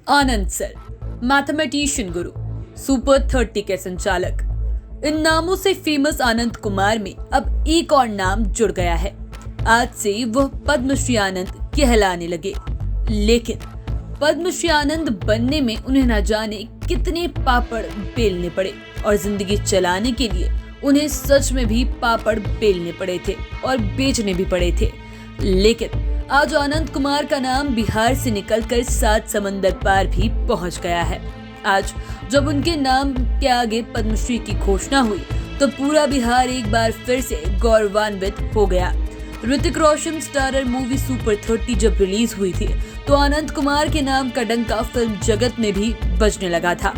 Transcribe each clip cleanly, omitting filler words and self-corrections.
आनंद sir, mathematician गुरु, super 30 के संचालक। इन नामों से फेमस आनंद कुमार में अब एक और नाम जुड़ गया है। आज से वह पद्मश्री आनंद कहलाने लगे। लेकिन पद्मश्री आनंद बनने में उन्हें न जाने कितने पापड़ बेलने पड़े और जिंदगी चलाने के लिए उन्हें सच में भी पापड़ बेलने पड़े थे और बेचने भी पड़े थे। लेकिन आज आनंद कुमार का नाम बिहार से निकलकर 7 समंदर पार भी पहुंच गया है। आज जब उनके नाम के आगे पद्मश्री की घोषणा हुई तो पूरा बिहार एक बार फिर से गौरवान्वित हो गया। Hrithik Roshan starrer movie super 30 जब रिलीज हुई थी तो आनंद कुमार के नाम का डंका फिल्म जगत में भी बजने लगा था।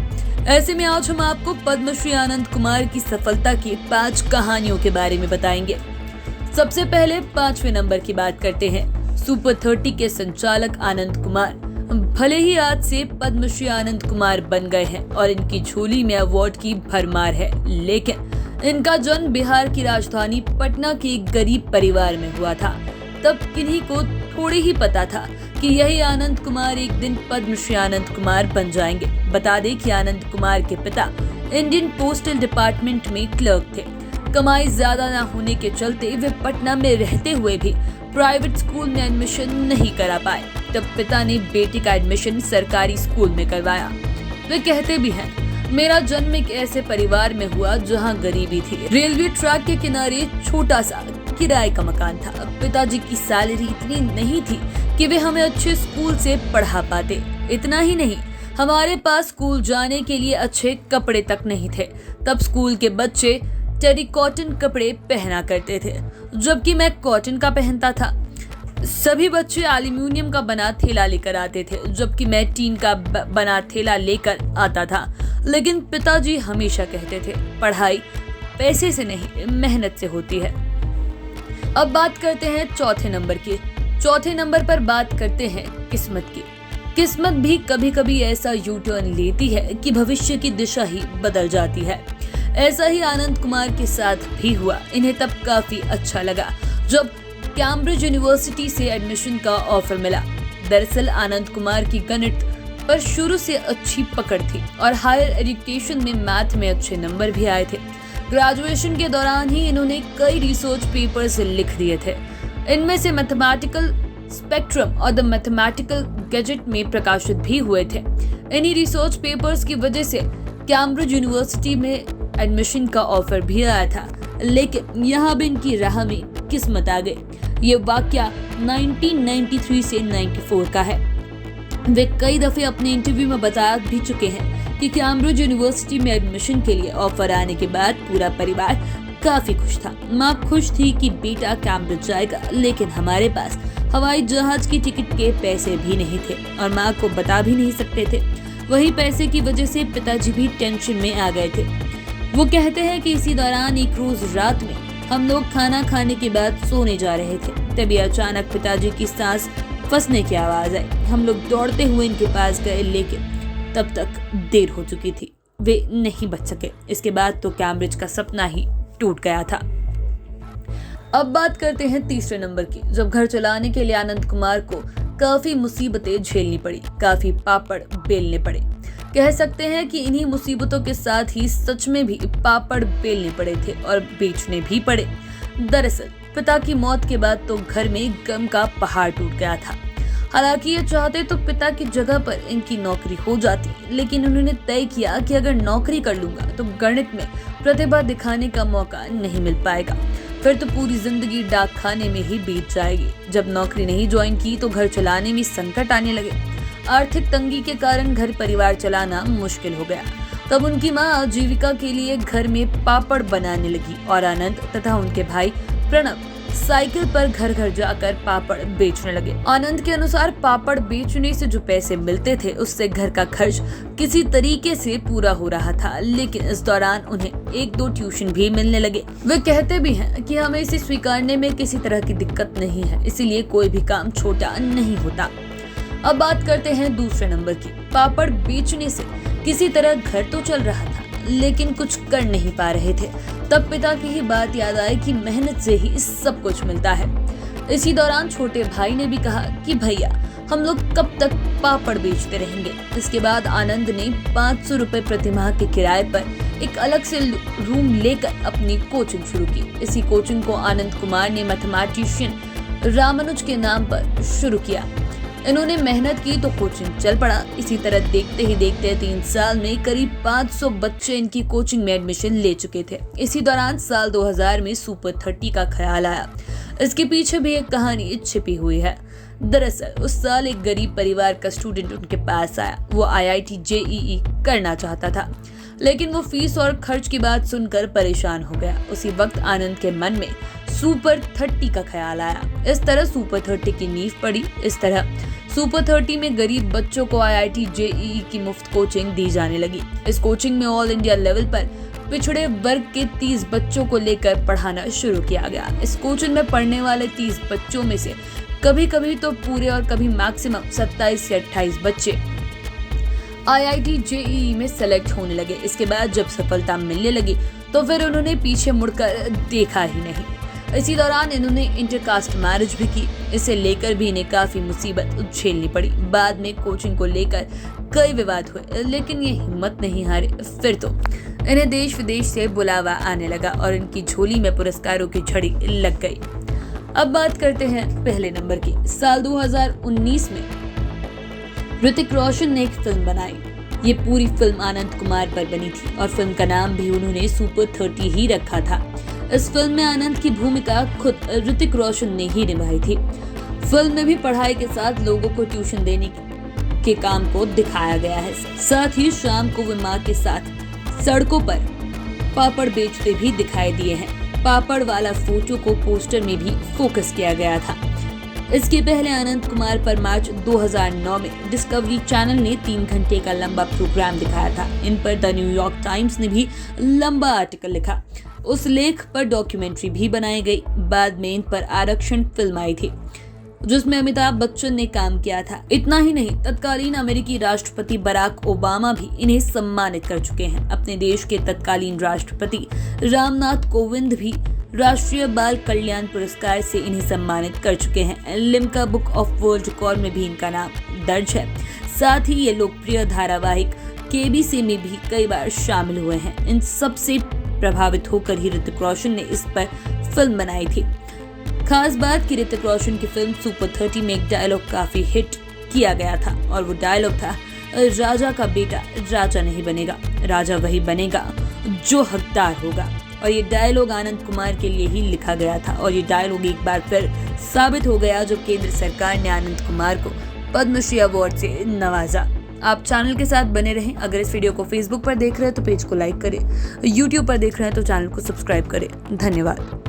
ऐसे में आज हम आपको पद्मश्री आनंद कुमार की सफलता की 5 कहानियों के बारे में बताएंगे। सबसे पहले 5वें नंबर की बात करते हैं। सुपर 30 के संचालक आनंद कुमार भले ही आज से पद्मश्री आनंद कुमार बन गए हैं और इनकी झोली में अवार्ड की भरमार है, लेकिन इनका जन्म बिहार की राजधानी पटना के एक गरीब परिवार में हुआ था। तब किन्हीं को थोड़े ही पता था कि यही आनंद कुमार एक दिन पद्मश्री आनंद कुमार बन जाएंगे। बता दें कि आनंद कुमार के पिता इंडियन पोस्टल डिपार्टमेंट में क्लर्क थे। कमाई ज्यादा न होने के चलते वे पटना में रहते हुए भी प्राइवेट स्कूल में एडमिशन नहीं करा पाए। तब पिता ने बेटे का एडमिशन सरकारी स्कूल में करवाया। वे कहते भी हैं, मेरा जन्म एक ऐसे परिवार में हुआ जहां गरीबी थी। रेलवे ट्रैक के किनारे छोटा सा किराए का मकान था। पिताजी की सैलरी इतनी नहीं थी कि वे हमें अच्छे स्कूल से पढ़ा पाते। इतना ही नहीं, हमारे पास स्कूल जाने के लिए अच्छे कपड़े तक नहीं थे। तब स्कूल के बच्चे टेरी कॉटन कपड़े पहना करते थे, जबकि मैं कॉटन का पहनता था। सभी बच्चे एल्युमिनियम का बना थैला लेकर आते थे, जबकि मैं टीन का बना थैला लेकर आता था। लेकिन पिताजी हमेशा कहते थे, पढ़ाई पैसे से नहीं मेहनत से होती है। अब बात करते हैं चौथे नंबर की। चौथे नंबर पर बात करते हैं किस्मत की। किस्मत भी कभी कभी ऐसा यू टर्न लेती है कि भविष्य की दिशा ही बदल जाती है। ऐसा ही आनंद कुमार के साथ भी हुआ। इन्हें तब काफी अच्छा लगा जब कैम्ब्रिज यूनिवर्सिटी से एडमिशन का ऑफर मिला। दरअसल आनंद कुमार की गणित पर शुरू से अच्छी पकड़ थी और हायर एजुकेशन में मैथ में अच्छे नंबर भी आए थे। ग्रेजुएशन के दौरान ही इन्होंने कई रिसर्च पेपर्स लिख दिए थे। इनमें से मैथमेटिकल स्पेक्ट्रम और द मैथमेटिकल गैजेट में प्रकाशित भी हुए थे। इन्हीं रिसर्च पेपर्स की वजह से कैम्ब्रिज यूनिवर्सिटी में एडमिशन का ऑफर भी आया था, लेकिन यहाँ भी इनकी राह में किस्मत आ गई। ये वाकया 1993 से 94 का है। वे कई दफे अपने इंटरव्यू में बता भी चुके हैं कि कैम्ब्रिज यूनिवर्सिटी में एडमिशन के लिए ऑफर आने के बाद पूरा परिवार काफी खुश था। माँ खुश थी कि बेटा कैम्ब्रिज जाएगा, लेकिन हमारे पास हवाई जहाज की टिकट के पैसे भी नहीं थे और माँ को बता भी नहीं सकते थे। वही पैसे की वजह से पिताजी भी टेंशन में आ गए थे। वो कहते हैं कि इसी दौरान एक रोज रात में हम लोग खाना खाने के बाद सोने जा रहे थे, तभी अचानक पिताजी की सांस फंसने की आवाज आई। हम लोग दौड़ते हुए इनके पास गए, लेकिन तब तक देर हो चुकी थी। वे नहीं बच सके। इसके बाद तो कैम्ब्रिज का सपना ही टूट गया था। अब बात करते हैं तीसरे नंबर की। जब घर चलाने के लिए आनंद कुमार को काफी मुसीबतें झेलनी पड़ी, काफी पापड़ बेलने पड़े। कह सकते हैं कि इन्हीं मुसीबतों के साथ ही सच में भी पापड़ बेलने पड़े थे और बेचने भी पड़े। दरअसल पिता की मौत के बाद तो घर में गम का पहाड़ टूट गया था। हालांकि ये चाहते तो पिता की जगह पर इनकी नौकरी हो जाती, लेकिन उन्होंने तय किया कि अगर नौकरी कर लूंगा तो गणित में प्रतिभा दिखाने का मौका नहीं मिल पाएगा। फिर तो पूरी जिंदगी डाक खाने में ही बीत जाएगी। जब नौकरी नहीं ज्वाइन की तो घर चलाने में संकट आने लगे। आर्थिक तंगी के कारण घर परिवार चलाना मुश्किल हो गया। तब उनकी मां आजीविका के लिए घर में पापड़ बनाने लगी और आनंद तथा उनके भाई प्रणव साइकिल पर घर घर जाकर पापड़ बेचने लगे। आनंद के अनुसार पापड़ बेचने से जो पैसे मिलते थे उससे घर का खर्च किसी तरीके से पूरा हो रहा था, लेकिन इस दौरान उन्हें 1-2 ट्यूशन भी मिलने लगे। वे कहते भी हैं कि हमें इसे स्वीकारने में किसी तरह की दिक्कत नहीं है, इसीलिए कोई भी काम छोटा नहीं होता। अब बात करते हैं दूसरे नंबर की। पापड़ बेचने से किसी तरह घर तो चल रहा था, लेकिन कुछ कर नहीं पा रहे थे। तब पिता की ही बात याद आई कि मेहनत से ही सब कुछ मिलता है। इसी दौरान छोटे भाई ने भी कहा कि भैया हम लोग कब तक पापड़ बेचते रहेंगे। इसके बाद आनंद ने 500 रुपए प्रतिमाह के किराए पर एक अलग से रूम लेकर अपनी कोचिंग शुरू की। इसी कोचिंग को आनंद कुमार ने मैथमेटिशियन रामानुज के नाम पर शुरू किया। इन्होंने मेहनत की तो कोचिंग चल पड़ा। इसी तरह देखते ही देखते 3 साल में करीब 500 बच्चे इनकी कोचिंग में एडमिशन ले चुके थे। इसी दौरान साल 2000 में सुपर 30 का ख्याल आया। इसके पीछे भी एक कहानी छिपी हुई है। दरअसल उस साल एक गरीब परिवार का स्टूडेंट उनके पास आया। वो IIT JEE करना चाहता था, लेकिन वो फीस और खर्च की बात सुनकर परेशान हो गया। उसी वक्त आनंद के मन में सुपर 30 का ख्याल आया। इस तरह सुपर 30 की नींव पड़ी। इस तरह सुपर 30 में गरीब बच्चों को IIT JEE की मुफ्त कोचिंग दी जाने लगी। इस कोचिंग में ऑल इंडिया लेवल पर पिछड़े वर्ग के 30 बच्चों को लेकर पढ़ाना शुरू किया गया। इस कोचिंग में पढ़ने वाले 30 बच्चों में से कभी कभी तो पूरे और कभी मैक्सिमम 27 से 28 बच्चे IIT JEE में सेलेक्ट होने लगे। इसके बाद जब सफलता मिलने लगी तो फिर उन्होंने पीछे मुड़कर देखा ही नहीं। इसी दौरान इन्होंने इंटरकास्ट मैरिज भी की। इसे लेकर भी इन्हें काफी मुसीबत झेलनी पड़ी। बाद में कोचिंग को लेकर कई विवाद हुए, लेकिन ये हिम्मत नहीं हारे। फिर तो इन्हें देश विदेश से बुलावा आने लगा और इनकी झोली में पुरस्कारों की झड़ी लग गई। अब बात करते हैं पहले नंबर की। साल 2019 में ऋतिक रोशन ने एक फिल्म बनाई। ये पूरी फिल्म आनंद कुमार पर बनी थी और फिल्म का नाम भी उन्होंने सुपर 30 ही रखा था। इस फिल्म में आनंद की भूमिका खुद ऋतिक रोशन ने ही निभाई थी। फिल्म में भी पढ़ाई के साथ लोगों को ट्यूशन देने के काम को दिखाया गया है। साथ ही शाम को वे मां के साथ सड़कों पर पापड़ बेचते भी दिखाई दिए हैं। पापड़ वाला फोटो को पोस्टर में भी फोकस किया गया था। इसके पहले आनंद कुमार पर मार्च 2009 में डिस्कवरी चैनल ने 3 घंटे का लंबा प्रोग्राम दिखाया था। इन पर द न्यूयॉर्क टाइम्स ने भी लंबा आर्टिकल लिखा। उस लेख पर डॉक्यूमेंट्री भी बनाई गई। बाद में इन पर आरक्षण फिल्म आई थी, जिसमें अमिताभ बच्चन ने काम किया था। इतना ही नहीं, तत्कालीन अमेरिकी राष्ट्रपति बराक ओबामा भी इन्हें सम्मानित कर चुके हैं। अपने देश के तत्कालीन राष्ट्रपति रामनाथ कोविंद भी राष्ट्रीय बाल कल्याण पुरस्कार से इन्हें सम्मानित कर चुके हैं। Limca book of world record में भी इनका नाम दर्ज है। साथ ही ये लोकप्रिय धारावाहिक KBC में भी कई बार शामिल हुए हैं। इन सब से प्रभावित होकर ही ऋतिक रोशन ने इस पर फिल्म बनाई थी। खास बात कि ऋतिक रोशन की फिल्म सुपर 30 में एक डायलॉग काफी हिट किया गया था और वो डायलॉग था, राजा का बेटा राजा नहीं बनेगा, राजा वही बनेगा जो हकदार होगा। और ये डायलॉग आनंद कुमार के लिए ही लिखा गया था और ये डायलॉग एक बार फिर साबित हो गया जब केंद्र सरकार ने आनंद कुमार को पद्मश्री अवार्ड से नवाजा। आप चैनल के साथ बने रहें। अगर इस वीडियो को फेसबुक पर देख रहे हैं तो पेज को लाइक करें, यूट्यूब पर देख रहे हैं तो चैनल को सब्सक्राइब करें। धन्यवाद।